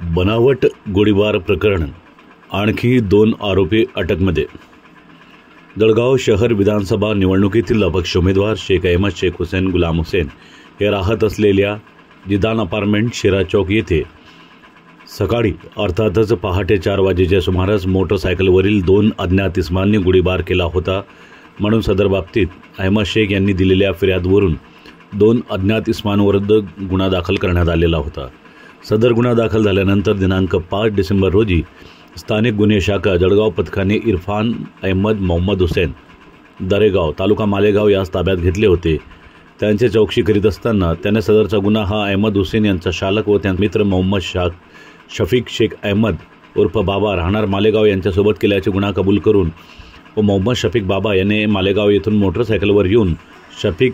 बनावट गोळीबार प्रकरण, आणखी 2 आरोपी अटकमध्ये। जळगाव शहर विधानसभा निवडणुकीतील अपक्ष उमेदवार शेख अहमद शेख हुसेन गुलाम हुसेन हे राहत असलेल्या जिदान अपार्टमेंट शिरा चौक येथे सकाळी अर्थातच पहाटे 4 वाजेच्या सुमारास मोटरसायकलवरील 2 अज्ञात इसमांनी गोळीबार केला होता म्हणून सदर बाबतीत अहमद शेख यांनी दिलेल्या फिर्यादवरून 2 अज्ञात इसमांविरुद्ध गुन्हा दाखल करण्यात आलेला होता। सदर गुन्हा दाखल झाल्यानंतर दिनांक 5 डिसेंबर रोजी स्थानिक गुन्हे शाखा जळगाव पथकाने इरफान अहमद मोहम्मद हुसेन दरेगाव तालुका मालेगाव यास ताब्यात घेतले होते। त्यांची चौकशी करीत असताना त्याने सदरचा गुन्हा हा अहमद हुसेन यांचा शालक व त्यांचा मित्र मोहम्मद शफीक शेख अहमद उर्फ बाबा राहणार मालेगाव यांच्यासोबत केल्याचे गुन्हा कबूल करून व मोहम्मद शफीक बाबा याने मालेगाव येथून मोटरसायकलवर येऊन शफीक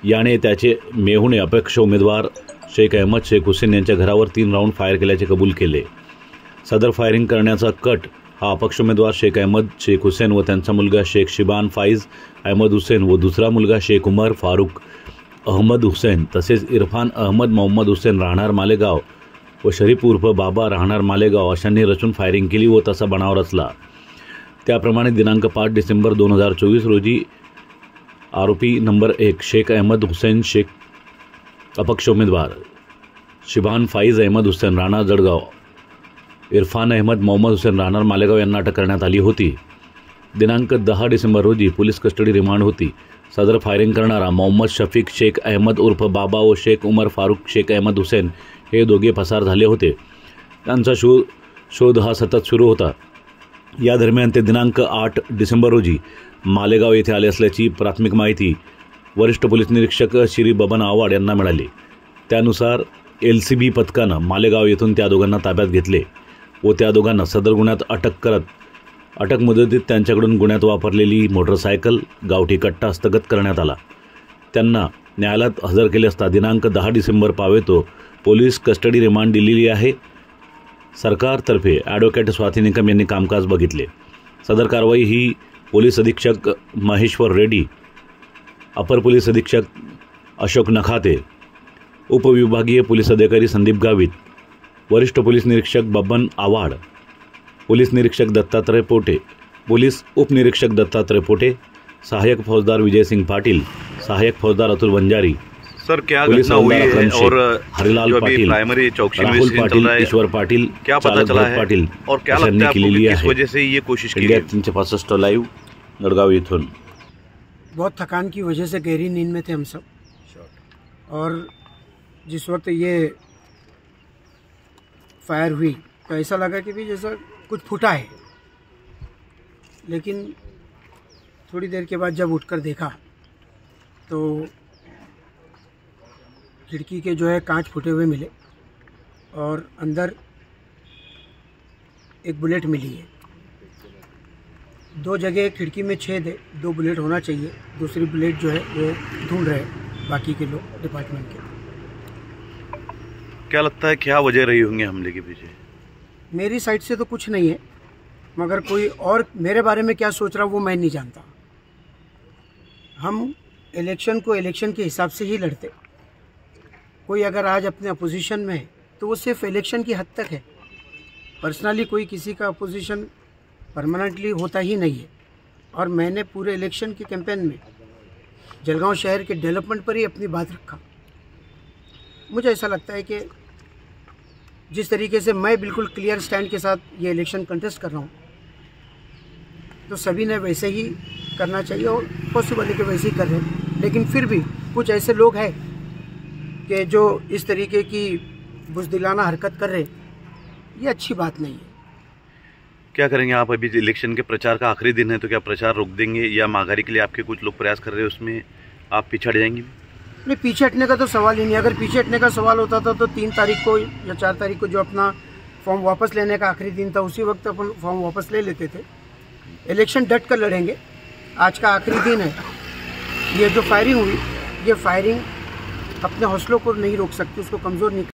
याने त्याचे मेहुणे अपक्ष उमेदवार शेख अहमद शेख हुसेन यांच्या घरावर 3 राऊंड फायर केल्याचे कबूल केले। सदर फायरिंग करण्याचा कट हा अपक्ष उमेदवार शेख अहमद शेख हुसेन व त्यांचा मुलगा शेख शिबान फाइज अहमद हुसेन व दुसरा मुलगा शेख उमर फारूक अहमद हुसेन तसेच इरफान अहमद मोहम्मद हुसेन राहणार मालेगाव व शरीफ उर्फ बाबा राहणार मालेगाव अशांनी रचून फायरिंग केली व तसा बनाव रचला। त्याप्रमाणे दिनांक 5 डिसेंबर 2024 रोजी आरोपी नंबर 1 शेख अहमद हुसेन शेख अपक्ष उमेदवार शिबान फाइज अहमद हुसेन राहणार जळगाव इरफान अहमद मोहम्मद हुसेन राहणार मालेगाव यांना अटक करण्यात आली होती। दिनांक 10 डिसेंबर रोजी पोलीस कस्टडी रिमांड होती। सदर फायरिंग करणारा मोहम्मद शफीक शेख अहमद उर्फ बाबा व शेख उमर फारूक शेख अहमद हुसेन हे दोघे पसार झाले होते। त्यांचा शोध हा सतत सुरू होता। या दरम्यान ते दिनांक 8 डिसेंबर रोजी मालेगाव येथे आले असल्याची प्राथमिक माहिती वरिष्ठ पोलीस निरीक्षक श्री बबन आव्हाड यांना मिळाली। त्यानुसार LCB पथकानं मालेगाव येथून त्या दोघांना ताब्यात घेतले व त्या दोघांना सदर गुन्ह्यात अटक करत अटक मुदतीत त्यांच्याकडून गुन्ह्यात वापरलेली मोटरसायकल गावठी कट्टा हस्तगत करण्यात आला। त्यांना न्यायालयात हजर केले असता दिनांक 10 डिसेंबर पावेतो पोलीस कस्टडी रिमांड दिलेली आहे। सरकारतर्फे ॲडव्होकेट स्वाती निकम यांनी कामकाज बघितले। सदर कारवाई ही पोलीस अधीक्षक महेश्वर रेड्डी, अपर पोलीस अधीक्षक अशोक नखाते, उपविभागीय पोलीस अधिकारी संदीप गावित, वरिष्ठ पोलीस निरीक्षक बबन आव्हाड, पोलीस निरीक्षक दत्तात्रय पोटे, पोलीस उपनिरीक्षक दत्तात्रय पोटे, सहायक फौजदार विजय सिंह पाटिल, सहायक फौजदार अतुल बंजारी, सर क्या घटना हुई है और हरिलाल पाटिल, प्राइमरी चौकसी में राहुल पाटिल, ईश्वर पाटिल, क्या पता चला है पाटिल और क्या लगता है आपको कि किस वजह से ये कोशिश की गई? 365 लाइव जळगाव येथून। बहुत थकान की वजह से गहरी नींद में थे हम सब, और जिस वक्त ये फायर हुई तो ऐसा लगा कि भी जैसा कुछ फूटा है, लेकिन थोड़ी देर के बाद जब उठकर देखा तो खिड़की के जो है कांच फूटे हुए मिले और अंदर एक बुलेट मिली है। 2 जगह खिड़की में छेद है, 2 बुलेट होना चाहिए। दूसरी बुलेट जो है वो ढूंढ रहे बाकी के लोग डिपार्टमेंट के। क्या लगता है क्या वजह रही होंगे हमले के पीछे? मेरी साइड से तो कुछ नहीं है, मगर कोई और मेरे बारे में क्या सोच रहा वो मैं नहीं जानता। हम इलेक्शन को इलेक्शन के हिसाब से ही लड़ते। कोई अगर आज अपने अपोजिशन में है तो वो सिर्फ इलेक्शन की हद तक है। पर्सनली कोई किसी का अपोजिशन परमानेंटली होता ही नहीं है। और मैंने पूरे इलेक्शन के कैंपेन में जळगाव शहर के डेवलपमेंट पर ही अपनी बात रखा। मुझे ऐसा लगता है कि जिस तरीके से मैं बिल्कुल क्लियर स्टैंड के साथ ये इलेक्शन कंटेस्ट कर रहा हूँ तो सभी ने वैसे ही करना चाहिए, और पॉसिबल है कि वैसे ही कर रहे हैं। लेकिन फिर भी कुछ ऐसे लोग हैं कि जो इस तरीके की बुज़दिलाना हरकत कर रहे, ये अच्छी बात नहीं है। क्या करेंगे आप? अभी इलेक्शन के प्रचार का आखिरी दिन है तो क्या प्रचार रोक देंगे या माघारी के लिए आपके कुछ लोग प्रयास कर रहे हैं उसमें आप पीछे हट जाएंगे? नहीं, पीछे हटने का तो सवाल ही नहीं। अगर पीछे हटने का सवाल होता था तो 3 तारीख को या 4 तारीख को जो अपना फॉर्म वापस लेने का आखिरी दिन था उसी वक्त अपन फॉर्म वापस ले लेते थे। इलेक्शन डट कर लड़ेंगे। आज का आखिरी दिन है। ये जो फायरिंग हुई, ये फायरिंग अपने हौसलों को नहीं रोक सकती, उसको कमज़ोर नहीं